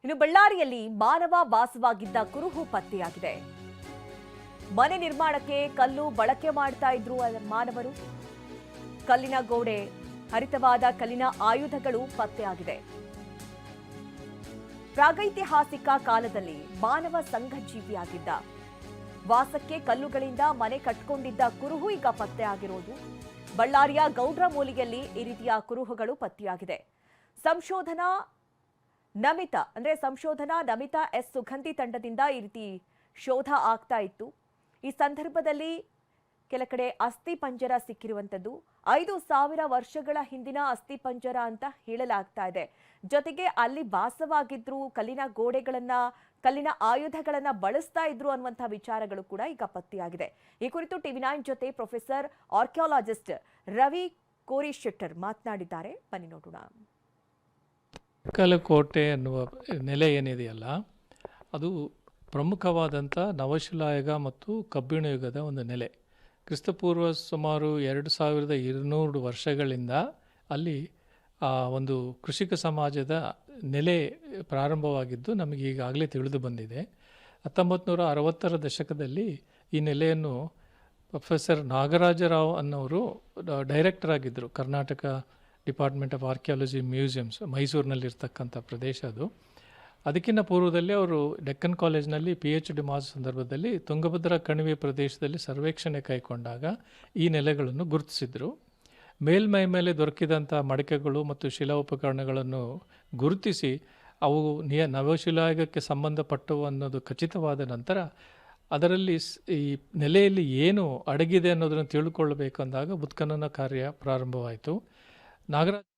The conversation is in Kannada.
ಇನ್ನು ಬಳ್ಳಾರಿಯಲ್ಲಿ ಮಾನವ ವಾಸವಾಗಿದ್ದ ಕುರುಹು ಪತ್ತೆಯಾಗಿದೆ. ಮನೆ ನಿರ್ಮಾಣಕ್ಕೆ ಕಲ್ಲು ಬಳಕೆ ಮಾಡ್ತಾ ಇದ್ರು ಮಾನವರು. ಕಲ್ಲಿನ ಗೋಡೆ, ಹರಿತವಾದ ಕಲ್ಲಿನ ಆಯುಧಗಳು ಪತ್ತೆಯಾಗಿದೆ. ಪ್ರಾಗೈತಿಹಾಸಿಕ ಕಾಲದಲ್ಲಿ ಮಾನವ ಸಂಘಜೀವಿಯಾಗಿದ್ದ, ವಾಸಕ್ಕೆ ಕಲ್ಲುಗಳಿಂದ ಮನೆ ಕಟ್ಕೊಂಡಿದ್ದ ಕುರುಹು ಈಗ ಪತ್ತೆಯಾಗಿರೋದು. ಬಳ್ಳಾರಿಯ ಗೌಡ್ರ ಮೂಲಿಯಲ್ಲಿ ಈ ರೀತಿಯ ಕುರುಹುಗಳು ಪತ್ತೆಯಾಗಿದೆ. ಸಂಶೋಧನಾ ನಮಿತಾ ಎಸ್ ಸುಗಂಧಿ ತಂಡದಿಂದ ಈ ರೀತಿ ಶೋಧ ಆಗ್ತಾ ಇತ್ತು. ಈ ಸಂದರ್ಭದಲ್ಲಿ ಕೆಲ ಕಡೆ ಅಸ್ಥಿ ಪಂಜರ ಸಿಕ್ಕಿರುವಂತದ್ದು 5,000 ವರ್ಷಗಳ ಹಿಂದಿನ ಅಸ್ಥಿ ಪಂಜರ ಅಂತ ಹೇಳಲಾಗ್ತಾ ಇದೆ. ಜೊತೆಗೆ ಅಲ್ಲಿ ವಾಸವಾಗಿದ್ರು, ಕಲ್ಲಿನ ಗೋಡೆಗಳನ್ನ, ಕಲ್ಲಿನ ಆಯುಧಗಳನ್ನ ಬಳಸ್ತಾ ಇದ್ರು ಅನ್ನುವಂತಹ ವಿಚಾರಗಳು ಕೂಡ ಈಗ ಪತ್ತೆಯಾಗಿದೆ. ಈ ಕುರಿತು ಟಿವಿ9 ಜೊತೆ ಪ್ರೊಫೆಸರ್ ಆರ್ಕಿಯಾಲಜಿಸ್ಟ್ ರವಿ ಕೋರಿಶೆಟ್ಟರ್ ಮಾತನಾಡಿದ್ದಾರೆ. ಬನ್ನಿ ನೋಡೋಣ. ಕೋಟೆ ಅನ್ನುವ ನೆಲೆ ಏನಿದೆಯಲ್ಲ, ಅದು ಪ್ರಮುಖವಾದಂಥ ನವಶಿಲಾಯುಗ ಮತ್ತು ಕಬ್ಬಿಣ ಯುಗದ ಒಂದು ನೆಲೆ. ಕ್ರಿಸ್ತಪೂರ್ವ ಸುಮಾರು 2200 ವರ್ಷಗಳಿಂದ ಅಲ್ಲಿ ಒಂದು ಕೃಷಿಕ ಸಮಾಜದ ನೆಲೆ ಪ್ರಾರಂಭವಾಗಿದ್ದು ನಮಗೆ ಈಗಾಗಲೇ ತಿಳಿದು ಬಂದಿದೆ. 1960ರ ದಶಕದಲ್ಲಿ ಈ ನೆಲೆಯನ್ನು ಪ್ರೊಫೆಸರ್ ನಾಗರಾಜರಾವ್ ಅನ್ನೋರು ಡೈರೆಕ್ಟರ್ ಆಗಿದ್ದರು. Karnataka department of archaeology museums, ಮೈಸೂರಿನಲ್ಲಿರ್ತಕ್ಕಂಥ ಪ್ರದೇಶ ಅದು. ಅದಕ್ಕಿಂತ ಪೂರ್ವದಲ್ಲಿ ಅವರು ಡೆಕ್ಕನ್ ಕಾಲೇಜ್ನಲ್ಲಿ PhD ಮಾಡೋ ಸಂದರ್ಭದಲ್ಲಿ ತುಂಗಭದ್ರಾ ಕಣಿವೆ ಪ್ರದೇಶದಲ್ಲಿ ಸರ್ವೇಕ್ಷಣೆ ಕೈಗೊಂಡಾಗ ಈ ನೆಲೆಗಳನ್ನು ಗುರುತಿಸಿದ್ರು. ಮೇಲ್ಮೈ ಮೇಲೆ ದೊರಕಿದಂಥ ಮಡಿಕೆಗಳು ಮತ್ತು ಶಿಲಾ ಉಪಕರಣಗಳನ್ನು ಗುರುತಿಸಿ ಅವು ನವಶಿಲಾಯುಗಕ್ಕೆ ಸಂಬಂಧಪಟ್ಟವು ಅನ್ನೋದು ಖಚಿತವಾದ ನಂತರ ಅದರಲ್ಲಿ ಈ ನೆಲೆಯಲ್ಲಿ ಏನು ಅಡಗಿದೆ ಅನ್ನೋದನ್ನು ತಿಳ್ಕೊಳ್ಬೇಕಂದಾಗ ಉತ್ಖನನ ಕಾರ್ಯ ಪ್ರಾರಂಭವಾಯಿತು. ನಾಗರಾಜ್